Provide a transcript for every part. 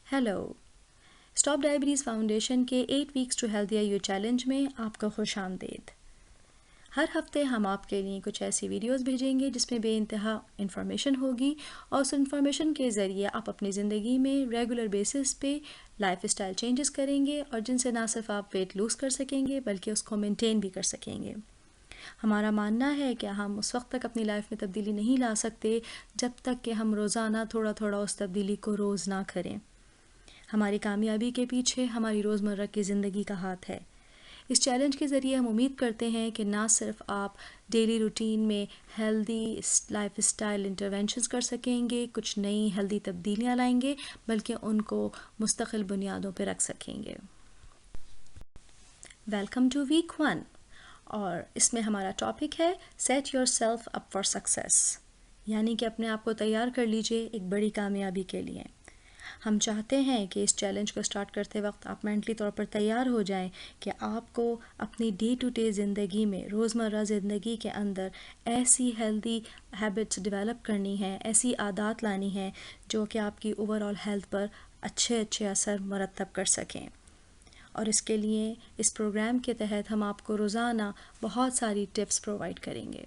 Hello. Stop diabetes Foundation के 8 weeks to healthier you challenge में आपका खुश आमदीद। हर हफ्ते हम आपके लिए कुछ ऐसी वीडियोस भेजेंगे जिसमें बेइंतहा इन्फॉर्मेशन होगी और उस इन्फॉर्मेशन के ज़रिए आप अपनी ज़िंदगी में रेगुलर बेसिस पे लाइफ स्टाइल चेंजेस करेंगे और जिनसे ना सिर्फ आप वेट लूज़ कर सकेंगे बल्कि उसको मेंटेन भी कर सकेंगे। हमारा मानना है कि हम उस वक्त तक अपनी लाइफ में तब्दीली नहीं ला सकते जब तक कि हम रोज़ाना थोड़ा थोड़ा उस तब्दीली को रोज़ ना करें। हमारी कामयाबी के पीछे हमारी रोज़मर्रा की ज़िंदगी का हाथ है। इस चैलेंज के ज़रिए हम उम्मीद करते हैं कि ना सिर्फ आप डेली रूटीन में हेल्दी लाइफ स्टाइल इंटरवेंशंस कर सकेंगे, कुछ नई हेल्दी तब्दीलियाँ लाएंगे, बल्कि उनको मुस्तकिल बुनियादों पर रख सकेंगे। वेलकम टू वीक 1 और इसमें हमारा टॉपिक है set your self up for success, यानी कि अपने आप को तैयार कर लीजिए एक बड़ी कामयाबी के लिए। हम चाहते हैं कि इस चैलेंज को स्टार्ट करते वक्त आप मेंटली तौर पर तैयार हो जाएं कि आपको अपनी डे टू डे ज़िंदगी में, रोज़मर्रा ज़िंदगी के अंदर ऐसी हेल्दी हैबिट्स डेवलप करनी है, ऐसी आदत लानी है जो कि आपकी ओवरऑल हेल्थ पर अच्छे अच्छे असर मरतब कर सकें। और इसके लिए इस प्रोग्राम के तहत हम आपको रोज़ाना बहुत सारी टिप्स प्रोवाइड करेंगे।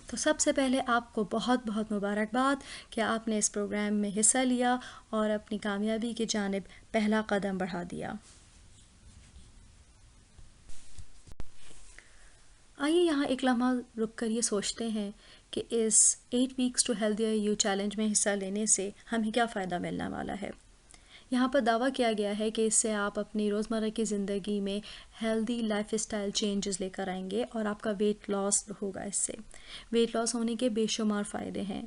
तो सबसे पहले आपको बहुत बहुत मुबारकबाद कि आपने इस प्रोग्राम में हिस्सा लिया और अपनी कामयाबी की जानिब पहला कदम बढ़ा दिया। आइए यहाँ एक लम्हा रुक कर ये सोचते हैं कि इस 8 weeks to healthier you challenge में हिस्सा लेने से हमें क्या फ़ायदा मिलने वाला है। यहाँ पर दावा किया गया है कि इससे आप अपनी रोज़मर्रा की ज़िंदगी में हेल्दी लाइफ स्टाइल चेंजेस लेकर आएंगे और आपका वेट लॉस होगा। इससे वेट लॉस होने के बेशुमार फ़ायदे हैं।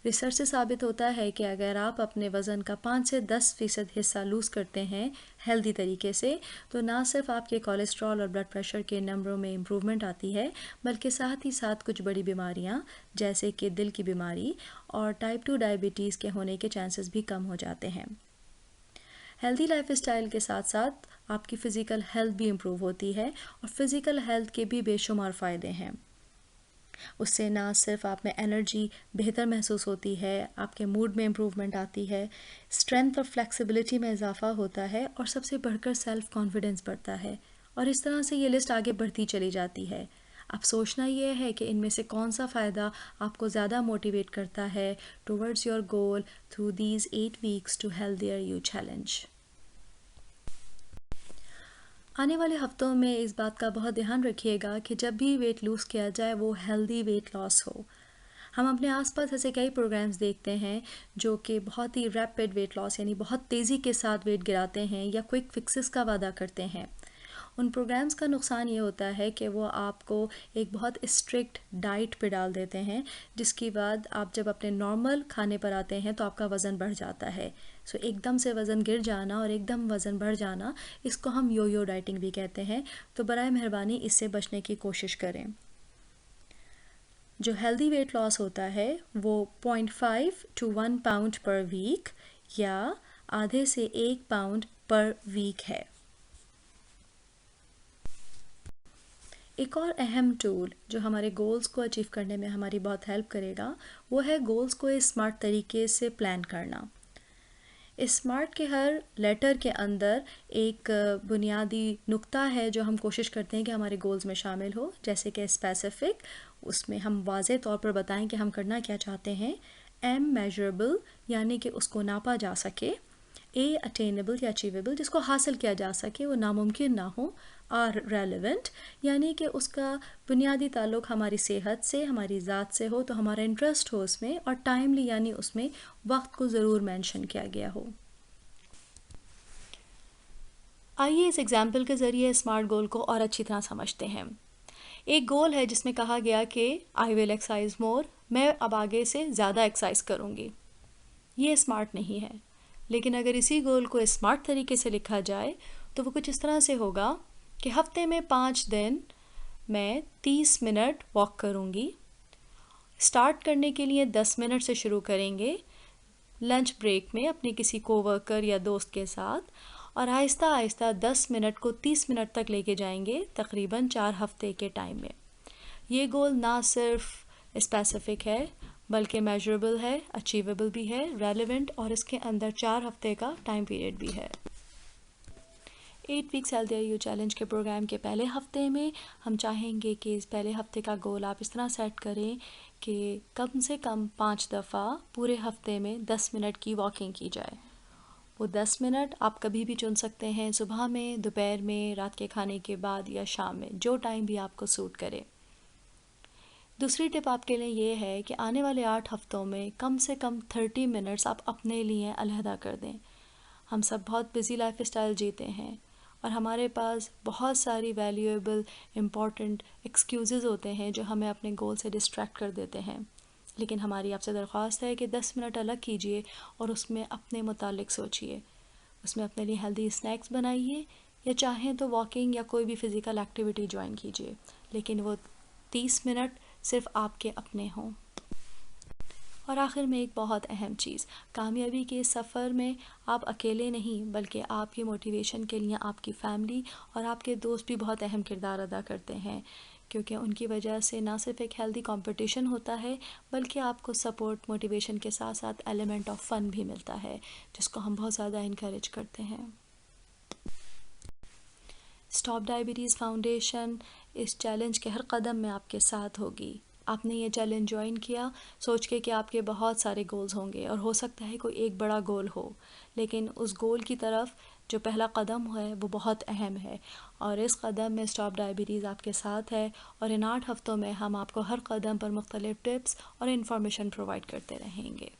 रिसर्च से साबित होता है कि अगर आप अपने वज़न का 5 से 10% हिस्सा लूज़ करते हैं हेल्दी तरीके से, तो ना सिर्फ आपके कोलेस्ट्रॉल और ब्लड प्रेशर के नंबरों में इम्प्रूवमेंट आती है, बल्कि साथ ही साथ कुछ बड़ी बीमारियां जैसे कि दिल की बीमारी और टाइप 2 डायबिटीज़ के होने के चांसेस भी कम हो जाते हैं। हेल्दी लाइफ स्टाइल के साथ साथ आपकी फ़िज़िकल हेल्थ भी इम्प्रूव होती है और फ़िज़िकल हेल्थ के भी बेशुमार फ़ायदे हैं। उससे ना सिर्फ आप में एनर्जी बेहतर महसूस होती है, आपके मूड में इम्प्रूवमेंट आती है, स्ट्रेंथ और फ्लेक्सिबिलिटी में इजाफा होता है और सबसे बढ़कर सेल्फ कॉन्फिडेंस बढ़ता है। और इस तरह से ये लिस्ट आगे बढ़ती चली जाती है। अब सोचना यह है कि इनमें से कौन सा फ़ायदा आपको ज़्यादा मोटिवेट करता है towards your goal through these 8 weeks to healthier you challenge. आने वाले हफ्तों में इस बात का बहुत ध्यान रखिएगा कि जब भी वेट लूज़ किया जाए वो हेल्दी वेट लॉस हो। हम अपने आसपास ऐसे कई प्रोग्राम्स देखते हैं जो कि बहुत ही रैपिड वेट लॉस यानी बहुत तेज़ी के साथ वेट गिराते हैं या क्विक फिक्सेस का वादा करते हैं। उन प्रोग्राम्स का नुकसान ये होता है कि वो आपको एक बहुत स्ट्रिक्ट डाइट पे डाल देते हैं, जिसके बाद आप जब अपने नॉर्मल खाने पर आते हैं तो आपका वज़न बढ़ जाता है। सो एकदम से वज़न गिर जाना और एकदम वज़न बढ़ जाना, इसको हम यो यो डाइटिंग भी कहते हैं। तो बराए मेहरबानी इससे बचने की कोशिश करें। जो हेल्दी वेट लॉस होता है वो 0.5 to 1 पाउंड पर वीक या आधे से 1 पाउंड पर वीक है। एक और अहम टूल जो हमारे गोल्स को अचीव करने में हमारी बहुत हेल्प करेगा वो है गोल्स को एक स्मार्ट तरीके से प्लान करना। इस स्मार्ट के हर लेटर के अंदर एक बुनियादी नुक्ता है जो हम कोशिश करते हैं कि हमारे गोल्स में शामिल हो, जैसे कि स्पेसिफिक, उसमें हम वाज़े तौर पर बताएं कि हम करना क्या चाहते हैं। एम मेजरेबल यानी कि उसको नापा जा सके। ए अटेनेबल या अचीवेबल जिसको हासिल किया जा सके, वो नामुमकिन ना हो। आर रेलेवेंट यानी कि उसका बुनियादी ताल्लुक़ हमारी सेहत से, हमारी ज़ात से हो, तो हमारा इंटरेस्ट हो उसमें। और टाइमली यानी उसमें वक्त को ज़रूर मेंशन किया गया हो। आइए इस एग्जाम्पल के ज़रिए स्मार्ट गोल को और अच्छी तरह समझते हैं। एक गोल है जिसमें कहा गया कि आई विल एक्सरसाइज मोर, मैं अब आगे से ज़्यादा एक्सरसाइज करूँगी। ये स्मार्ट नहीं है, लेकिन अगर इसी गोल को स्मार्ट तरीके से लिखा जाए तो वो कुछ इस तरह से होगा कि हफ्ते में 5 दिन मैं 30 मिनट वॉक करूँगी। स्टार्ट करने के लिए 10 मिनट से शुरू करेंगे लंच ब्रेक में अपने किसी कोवर्कर या दोस्त के साथ, और आहिस्ता आहिस्ता 10 मिनट को 30 मिनट तक लेके जाएंगे तकरीबन 4 हफ्ते के टाइम में। ये गोल ना सिर्फ स्पेसिफिक है बल्कि मेजरेबल है, अचीवेबल भी है, रेलेवेंट, और इसके अंदर 4 हफ्ते का टाइम पीरियड भी है। 8 वीक्स हेल्दी यू चैलेंज के प्रोग्राम के पहले हफ्ते में हम चाहेंगे कि इस पहले हफ्ते का गोल आप इस तरह सेट करें कि कम से कम 5 दफ़ा पूरे हफ्ते में 10 मिनट की वॉकिंग की जाए। वो 10 मिनट आप कभी भी चुन सकते हैं, सुबह में, दोपहर में, रात के खाने के बाद या शाम में, जो टाइम भी आपको सूट करे। दूसरी टिप आपके लिए ये है कि आने वाले 8 हफ्तों में कम से कम 30 मिनट्स आप अपने लिए अलहदा कर दें। हम सब बहुत बिज़ी लाइफ स्टाइल जीते हैं और हमारे पास बहुत सारी वैल्यूएबल इम्पॉर्टेंट एक्सक्यूज़ेज़ होते हैं जो हमें अपने गोल से डिस्ट्रैक्ट कर देते हैं। लेकिन हमारी आपसे दरख्वास्त है कि 10 मिनट अलग कीजिए और उसमें अपने मुतालिक सोचिए। उसमें अपने लिए हेल्दी स्नैक्स बनाइए या चाहें तो वॉकिंग या कोई भी फ़िज़िकल एक्टिविटी ज्वाइन कीजिए, लेकिन वो 30 मिनट सिर्फ आपके अपने हों। और आखिर में एक बहुत अहम चीज़, कामयाबी के सफ़र में आप अकेले नहीं बल्कि आपकी मोटिवेशन के लिए आपकी फ़ैमिली और आपके दोस्त भी बहुत अहम किरदार अदा करते हैं, क्योंकि उनकी वजह से ना सिर्फ एक हेल्दी कंपटीशन होता है बल्कि आपको सपोर्ट, मोटिवेशन के साथ साथ एलिमेंट ऑफ फ़न भी मिलता है, जिसको हम बहुत ज़्यादा इनकरेज करते हैं। स्टॉप डायबिटीज़ फाउंडेशन इस चैलेंज के हर कदम में आपके साथ होगी। आपने ये चैलेंज ज्वाइन किया सोच के कि आपके बहुत सारे गोल्स होंगे और हो सकता है कोई एक बड़ा गोल हो, लेकिन उस गोल की तरफ जो पहला कदम है वो बहुत अहम है और इस कदम में स्टॉप डायबिटीज़ आपके साथ है। और इन 8 हफ्तों में हम आपको हर कदम पर मुख्तलिफ टिप्स और इन्फॉर्मेशन प्रोवाइड करते रहेंगे।